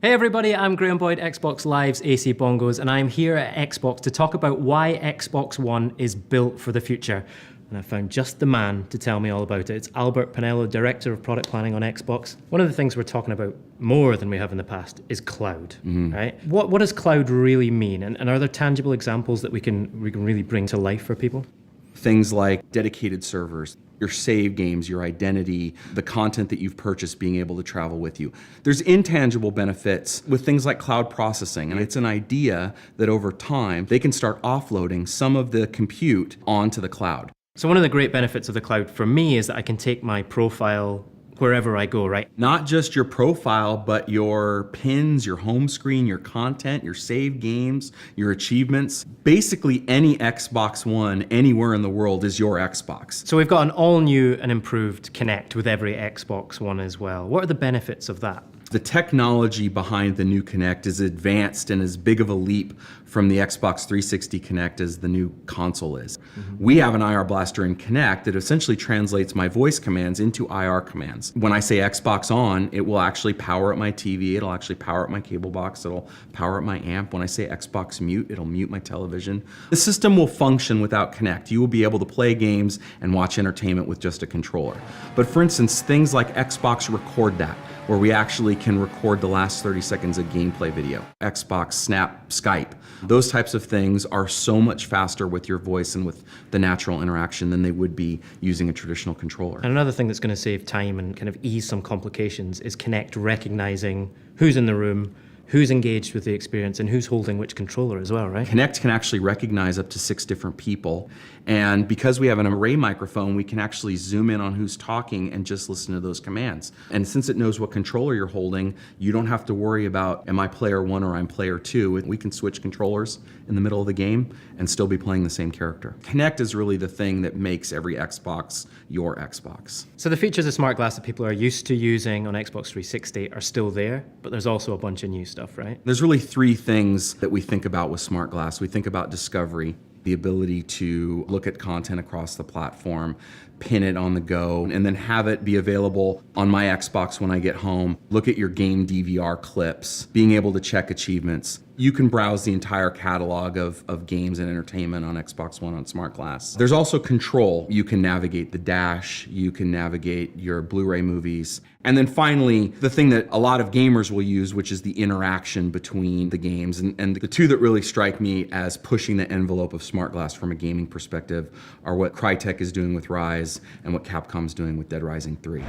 Hey everybody, I'm Graham Boyd, Xbox Live's AC Bongos, and I'm here at Xbox to talk about why Xbox One is built for the future. And I found just the man to tell me all about it. It's Albert Pinello, Director of Product Planning on Xbox. One of the things we're talking about more than we have in the past is cloud, right? What does cloud really mean? And are there tangible examples that we can really bring to life for people? Things like dedicated servers, your save games, your identity, the content that you've purchased being able to travel with you. There's intangible benefits with things like cloud processing, and it's an idea that over time they can start offloading some of the compute onto the cloud. So one of the great benefits of the cloud for me is that I can take my profile wherever I go, right? Not just your profile, but your pins, your home screen, your content, your saved games, your achievements. Basically any Xbox One anywhere in the world is your Xbox. So we've got an all new and improved Kinect with every Xbox One as well. What are the benefits of that? The technology behind the new Kinect is advanced and as big of a leap from the Xbox 360 Kinect as the new console is. We have an IR Blaster in Kinect that essentially translates my voice commands into IR commands. When I say Xbox on, it will actually power up my TV, it'll actually power up my cable box, it'll power up my amp. When I say Xbox mute, it'll mute my television. The system will function without Kinect. You will be able to play games and watch entertainment with just a controller. But for instance, things like Xbox Record That, where we actually can record the last 30 seconds of gameplay video. Xbox Snap Skype. Those types of things are so much faster with your voice and with the natural interaction than they would be using a traditional controller. And another thing that's going to save time and kind of ease some complications is Kinect recognizing who's in the room, who's engaged with the experience, and who's holding which controller as well, right? Kinect can actually recognize up to 6 different people. And because we have an array microphone, we can actually zoom in on who's talking and just listen to those commands. And since it knows what controller you're holding, you don't have to worry about, am I player 1 or I'm player 2? We can switch controllers in the middle of the game and still be playing the same character. Kinect is really the thing that makes every Xbox your Xbox. So the features of Smart Glass that people are used to using on Xbox 360 are still there, but there's also a bunch of new stuff, right? There's really 3 things that we think about with Smart Glass. We think about discovery, the ability to look at content across the platform, pin it on the go, and then have it be available on my Xbox when I get home. Look at your game DVR clips, being able to check achievements. You can browse the entire catalog of games and entertainment on Xbox One on Smart Glass. There's also control. You can navigate the dash, you can navigate your Blu-ray movies. And then finally, the thing that a lot of gamers will use, which is the interaction between the games. And the 2 that really strike me as pushing the envelope of Smart Glass from a gaming perspective are what Crytek is doing with Rise and what Capcom's doing with Dead Rising 3.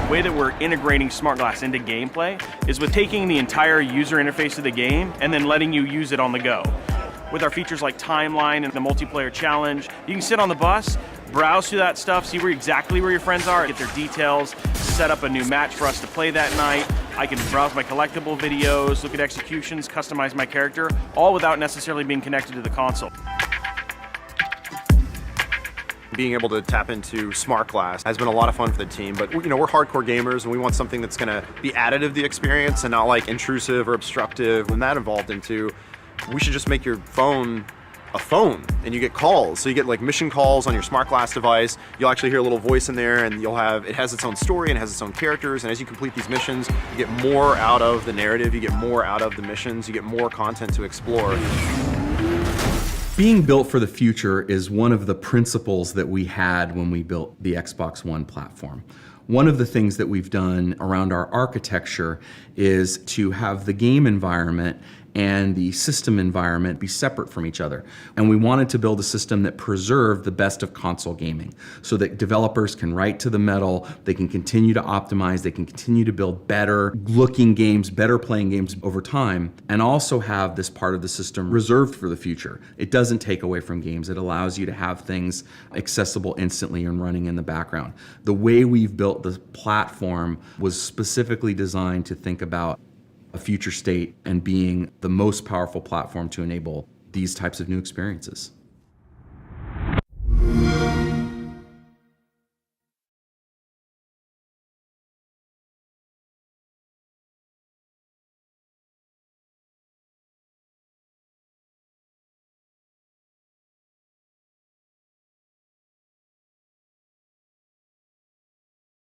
The way that we're integrating Smart Glass into gameplay is with taking the entire user interface of the game and then letting you use it on the go. With our features like Timeline and the multiplayer challenge, you can sit on the bus, browse through that stuff, see exactly where your friends are, get their details, set up a new match for us to play that night. I can browse my collectible videos, look at executions, customize my character, all without necessarily being connected to the console. Being able to tap into Smart Glass has been a lot of fun for the team, but we're hardcore gamers and we want something that's going to be additive to the experience and not like intrusive or obstructive. When that evolved into, we should just make your phone a phone and you get calls. So you get like mission calls on your Smart Glass device. You'll actually hear a little voice in there and it has its own story and it has its own characters. And as you complete these missions, you get more out of the narrative, you get more out of the missions, you get more content to explore. Being built for the future is one of the principles that we had when we built the Xbox One platform. One of the things that we've done around our architecture is to have the game environment and the system environment be separate from each other. And we wanted to build a system that preserved the best of console gaming so that developers can write to the metal, they can continue to optimize, they can continue to build better looking games, better playing games over time, and also have this part of the system reserved for the future. It doesn't take away from games, it allows you to have things accessible instantly and running in the background. The way we've built the platform was specifically designed to think about a future state and being the most powerful platform to enable these types of new experiences.